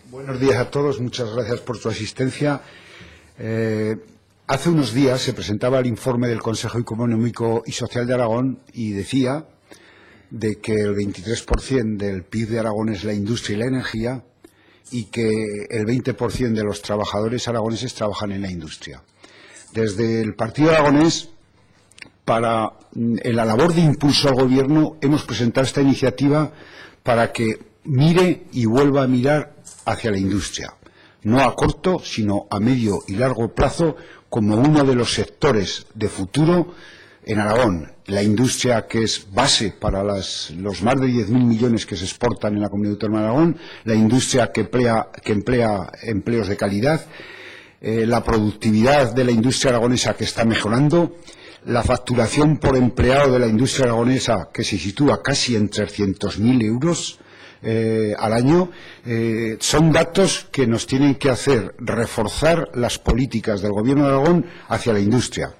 Buenos días a todos, muchas gracias por su asistencia. Hace unos días se presentaba el informe del Consejo Económico y Social de Aragón y decía de que el 23% del PIB de Aragón es la industria y la energía y que el 20% de los trabajadores aragoneses trabajan en la industria. Desde el Partido Aragonés, en la labor de impulso al Gobierno, hemos presentado esta iniciativa para que mire y vuelva a mirar hacia la industria, no a corto, sino a medio y largo plazo, como uno de los sectores de futuro en Aragón. La industria, que es base para los más de 10.000 millones que se exportan en la Comunidad Autónoma de Aragón, la industria que emplea empleos de calidad, la productividad de la industria aragonesa, que está mejorando, la facturación por empleado de la industria aragonesa, que se sitúa casi en 300.000 euros al año. Son datos que nos tienen que hacer reforzar las políticas del Gobierno de Aragón hacia la industria.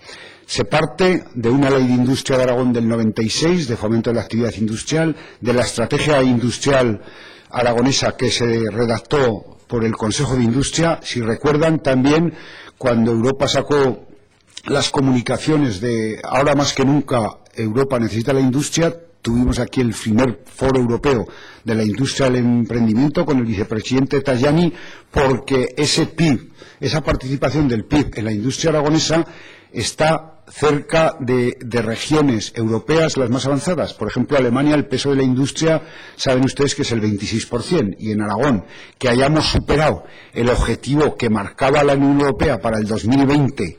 Se parte de una ley de industria de Aragón del 96, de fomento de la actividad industrial, de la estrategia industrial aragonesa que se redactó por el Consejo de Industria. Si recuerdan, también cuando Europa sacó las comunicaciones de ahora más que nunca Europa necesita la industria, tuvimos aquí el primer foro europeo de la industria del emprendimiento con el vicepresidente Tajani, porque ese PIB, esa participación del PIB en la industria aragonesa está cerca de regiones europeas las más avanzadas. Por ejemplo, Alemania, el peso de la industria, saben ustedes que es el 26%, y en Aragón, que hayamos superado el objetivo que marcaba la Unión Europea para el 2020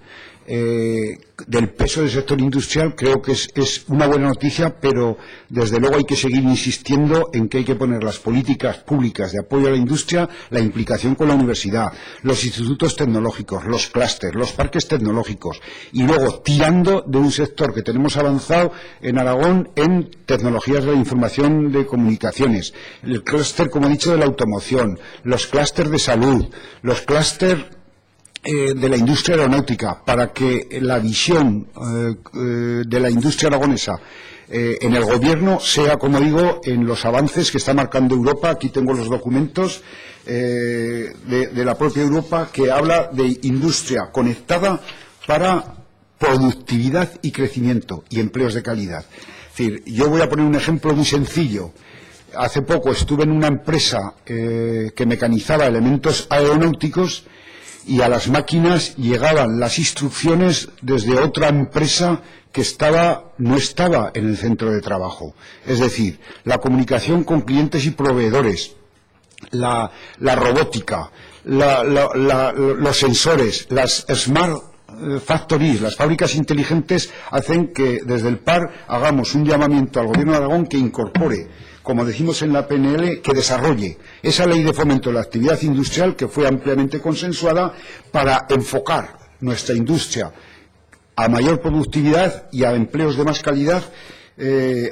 del peso del sector industrial, creo que es una buena noticia, pero desde luego hay que seguir insistiendo en que hay que poner las políticas públicas de apoyo a la industria, la implicación con la universidad, los institutos tecnológicos, los clústeres, los parques tecnológicos, y luego tirando de un sector que tenemos avanzado en Aragón en tecnologías de la información de comunicaciones, el clúster, como he dicho, de la automoción, los clústeres de salud, los clústeres de la industria aeronáutica, para que la visión de la industria aragonesa en el Gobierno sea, como digo, en los avances que está marcando Europa. Aquí tengo los documentos de la propia Europa, que habla de industria conectada para productividad y crecimiento y empleos de calidad. Es decir, yo voy a poner un ejemplo muy sencillo. Hace poco estuve en una empresa que mecanizaba elementos aeronáuticos, y a las máquinas llegaban las instrucciones desde otra empresa que no estaba en el centro de trabajo. Es decir, la comunicación con clientes y proveedores, la robótica, los sensores, las smart factories, las fábricas inteligentes, hacen que desde el PAR hagamos un llamamiento al Gobierno de Aragón que incorpore, como decimos en la PNL, que desarrolle esa ley de fomento de la actividad industrial que fue ampliamente consensuada para enfocar nuestra industria a mayor productividad y a empleos de más calidad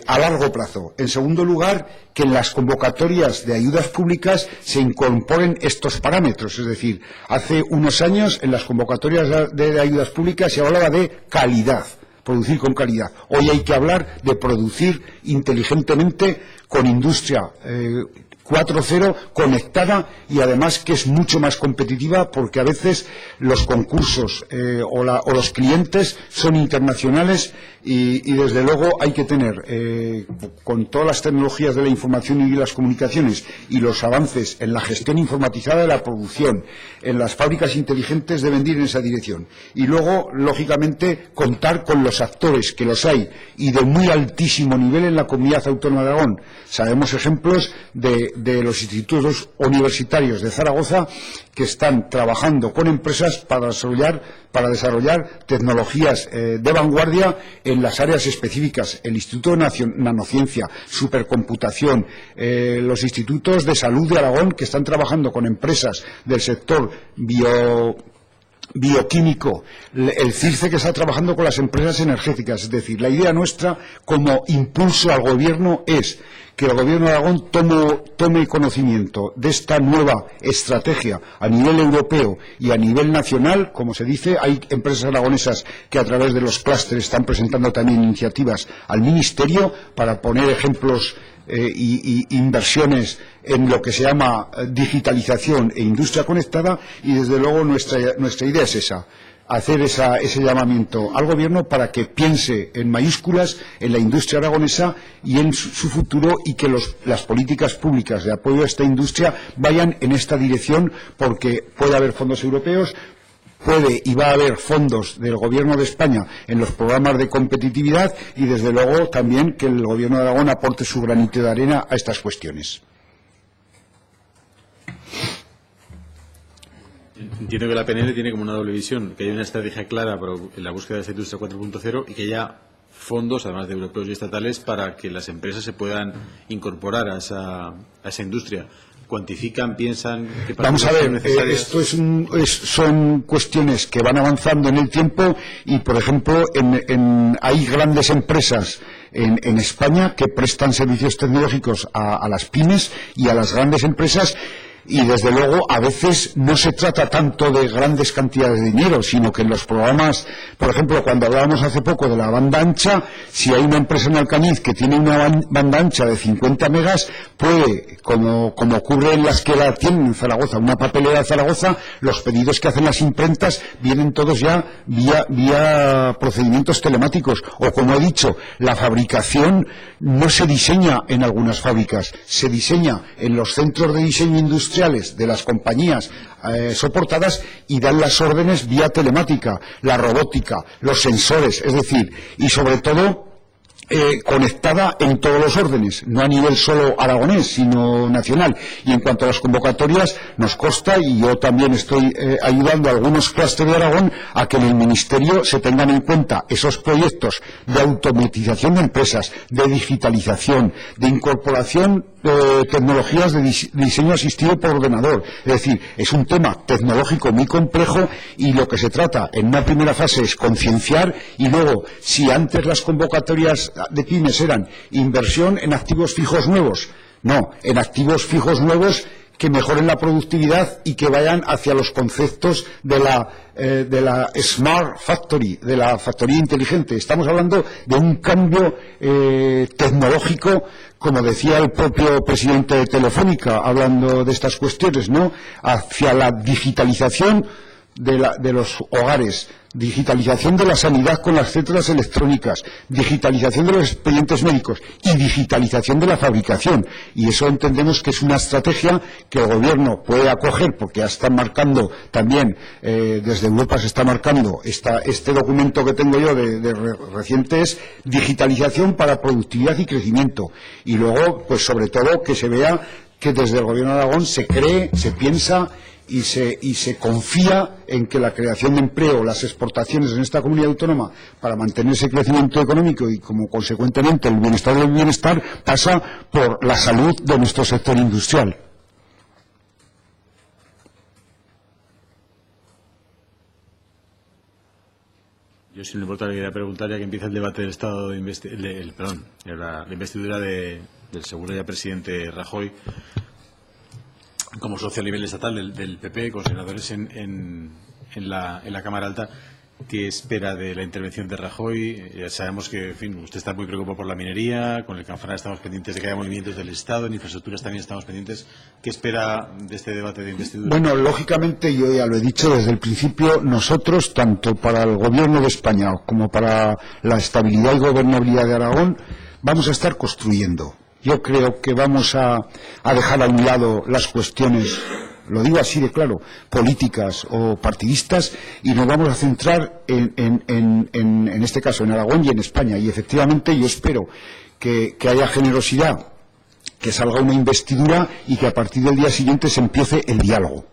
a largo plazo. En segundo lugar, que en las convocatorias de ayudas públicas se incorporen estos parámetros. Es decir, hace unos años en las convocatorias de ayudas públicas se hablaba de calidad, producir con calidad. Hoy hay que hablar de producir inteligentemente con industria 4.0 conectada, y además que es mucho más competitiva, porque a veces los concursos o los clientes son internacionales y desde luego hay que tener, con todas las tecnologías de la información y las comunicaciones y los avances en la gestión informatizada de la producción, en las fábricas inteligentes, deben ir en esa dirección. Y luego, lógicamente, contar con los actores, que los hay, y de muy altísimo nivel en la Comunidad Autónoma de Aragón. Sabemos ejemplos de los institutos universitarios de Zaragoza que están trabajando con empresas para desarrollar tecnologías de vanguardia en las áreas específicas. El Instituto de Nanociencia, Supercomputación, los institutos de salud de Aragón, que están trabajando con empresas del sector bioquímico, el CIRCE, que está trabajando con las empresas energéticas. Es decir, la idea nuestra como impulso al Gobierno es que el Gobierno de Aragón tome conocimiento de esta nueva estrategia a nivel europeo y a nivel nacional. Como se dice, hay empresas aragonesas que a través de los clústeres están presentando también iniciativas al Ministerio, para poner ejemplos y inversiones en lo que se llama digitalización e industria conectada, y desde luego nuestra idea es esa, hacer ese llamamiento al Gobierno para que piense en mayúsculas en la industria aragonesa y en su futuro, y que las políticas públicas de apoyo a esta industria vayan en esta dirección, porque puede haber fondos europeos, puede y va a haber fondos del Gobierno de España en los programas de competitividad, y desde luego también que el Gobierno de Aragón aporte su granito de arena a estas cuestiones. Entiendo que la PNL tiene como una doble visión, que hay una estrategia clara en la búsqueda de esta industria 4.0 y que haya fondos, además de europeos y estatales, para que las empresas se puedan incorporar a esa industria. ¿Cuantifican, piensan que vamos a ver, esto son cuestiones que van avanzando en el tiempo, y por ejemplo hay grandes empresas en España que prestan servicios tecnológicos a las pymes y a las grandes empresas, y desde luego a veces no se trata tanto de grandes cantidades de dinero, sino que en los programas, por ejemplo, cuando hablábamos hace poco de la banda ancha, si hay una empresa en Alcaniz que tiene una banda ancha de 50 megas, puede, como ocurre en las que la tienen en Zaragoza, una papelera de Zaragoza, los pedidos que hacen las imprentas vienen todos ya vía procedimientos telemáticos, o como he dicho, la fabricación no se diseña en algunas fábricas, se diseña en los centros de diseño industrial de las compañías soportadas, y dan las órdenes vía telemática, la robótica, los sensores, es decir, y sobre todo conectada en todos los órdenes, no a nivel solo aragonés, sino nacional. Y en cuanto a las convocatorias, nos consta, y yo también estoy ayudando a algunos clústeres de Aragón a que en el Ministerio se tengan en cuenta esos proyectos de automatización de empresas, de digitalización, de incorporación de tecnologías de diseño asistido por ordenador. Es decir, es un tema tecnológico muy complejo, y lo que se trata en una primera fase es concienciar, y luego, si antes las convocatorias de pymes eran inversión en activos fijos nuevos, no, en activos fijos nuevos que mejoren la productividad y que vayan hacia los conceptos de la Smart Factory, de la factoría inteligente. Estamos hablando de un cambio tecnológico, como decía el propio presidente de Telefónica, hablando de estas cuestiones, ¿no?, hacia la digitalización de los hogares, digitalización de la sanidad con las cédulas electrónicas, digitalización de los expedientes médicos y digitalización de la fabricación. Y eso entendemos que es una estrategia que el Gobierno puede acoger, porque ya están marcando también, desde Europa se está marcando, este documento que tengo yo de reciente es digitalización para productividad y crecimiento. Y luego, pues sobre todo, que se vea que desde el Gobierno de Aragón se cree, se piensa y se confía en que la creación de empleo, las exportaciones en esta comunidad autónoma, para mantener ese crecimiento económico y, como consecuentemente, el bienestar del bienestar, pasa por la salud de nuestro sector industrial. Yo, si no me importa, le quería preguntar, ya que empieza el debate del estado de la investidura del seguro ya presidente Rajoy, como socio a nivel estatal del PP, con senadores en la Cámara Alta, ¿qué espera de la intervención de Rajoy? Ya sabemos que, en fin, usted está muy preocupado por la minería, con el Canfranc estamos pendientes de que haya movimientos del Estado, en infraestructuras también estamos pendientes. ¿Qué espera de este debate de investidura? Bueno, lógicamente, yo ya lo he dicho desde el principio, nosotros, tanto para el Gobierno de España como para la estabilidad y gobernabilidad de Aragón, vamos a estar construyendo. Yo creo que vamos a dejar a un lado las cuestiones, lo digo así de claro, políticas o partidistas, y nos vamos a centrar en este caso en Aragón y en España. Y efectivamente yo espero que haya generosidad, que salga una investidura y que a partir del día siguiente se empiece el diálogo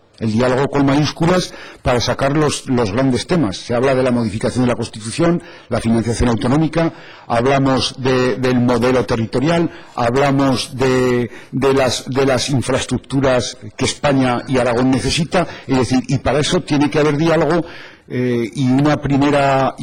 con mayúsculas, para sacar los grandes temas. Se habla de la modificación de la Constitución, la financiación autonómica, hablamos del modelo territorial, hablamos de las infraestructuras que España y Aragón necesita, es decir, y para eso tiene que haber diálogo y una primera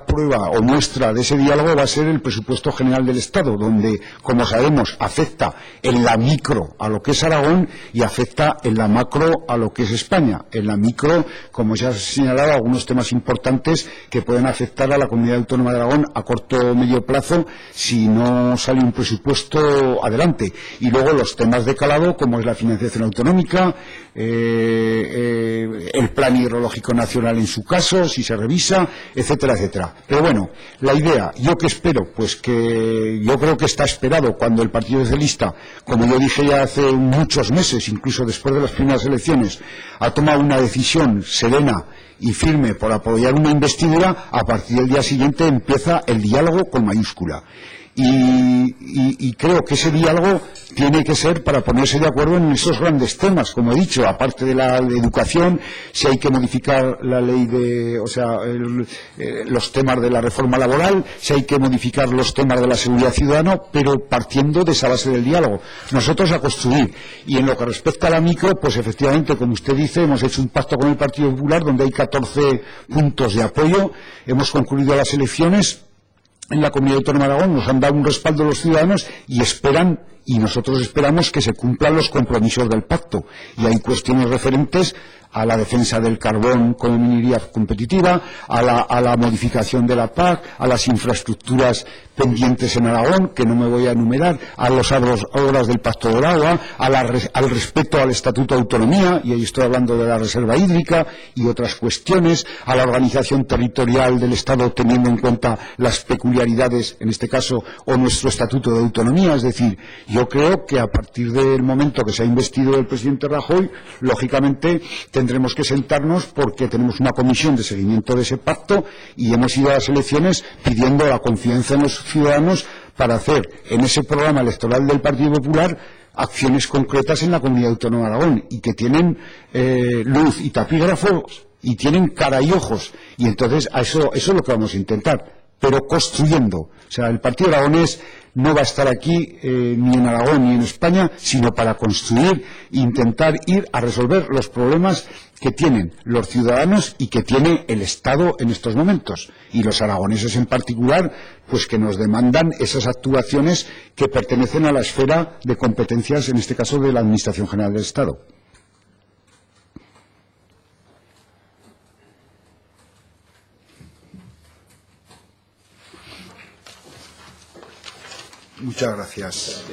prueba o muestra de ese diálogo va a ser el presupuesto general del Estado, donde, como sabemos, afecta en la micro a lo que es Aragón y afecta en la macro a lo que es España. En la micro, como ya se ha señalado, algunos temas importantes que pueden afectar a la Comunidad Autónoma de Aragón a corto o medio plazo si no sale un presupuesto adelante. Y luego los temas de calado, como es la financiación autonómica, el plan hidrológico nacional en su caso, si se revisa, etcétera, etcétera. Pero bueno, la idea, yo que espero, pues que yo creo que está esperado cuando el Partido Socialista, como yo dije ya hace muchos meses, incluso después de las primeras elecciones, ha tomado una decisión serena y firme por apoyar una investidura, a partir del día siguiente empieza el diálogo con mayúscula. Y creo que ese diálogo tiene que ser para ponerse de acuerdo en esos grandes temas, como he dicho, aparte de la educación, si hay que modificar la ley los temas de la reforma laboral, si hay que modificar los temas de la seguridad ciudadana, pero partiendo de esa base del diálogo. Nosotros a construir. Y en lo que respecta a la micro, pues efectivamente, como usted dice, hemos hecho un pacto con el Partido Popular donde hay 14 puntos de apoyo. Hemos concluido las elecciones en la Comunidad Autónoma de Aragón, nos han dado un respaldo los ciudadanos y esperan, y nosotros esperamos que se cumplan los compromisos del pacto. Y hay cuestiones referentes a la defensa del carbón como minería competitiva, a la modificación de la PAC, a las infraestructuras pendientes en Aragón, que no me voy a enumerar, a las obras del Pacto del Agua, al respeto al Estatuto de Autonomía, y ahí estoy hablando de la reserva hídrica y otras cuestiones, a la organización territorial del Estado teniendo en cuenta las peculiaridades, en este caso, o nuestro Estatuto de Autonomía. Es decir, yo creo que a partir del momento que se ha investido el presidente Rajoy, lógicamente tendremos que sentarnos porque tenemos una comisión de seguimiento de ese pacto y hemos ido a las elecciones pidiendo la confianza en los ciudadanos para hacer en ese programa electoral del Partido Popular acciones concretas en la Comunidad Autónoma de Aragón y que tienen luz y tapígrafos y tienen cara y ojos. Y entonces eso es lo que vamos a intentar, pero construyendo. O sea, el Partido Aragonés no va a estar aquí ni en Aragón ni en España, sino para construir e intentar ir a resolver los problemas que tienen los ciudadanos y que tiene el Estado en estos momentos. Y los aragoneses en particular, pues que nos demandan esas actuaciones que pertenecen a la esfera de competencias, en este caso de la Administración General del Estado. Muchas gracias.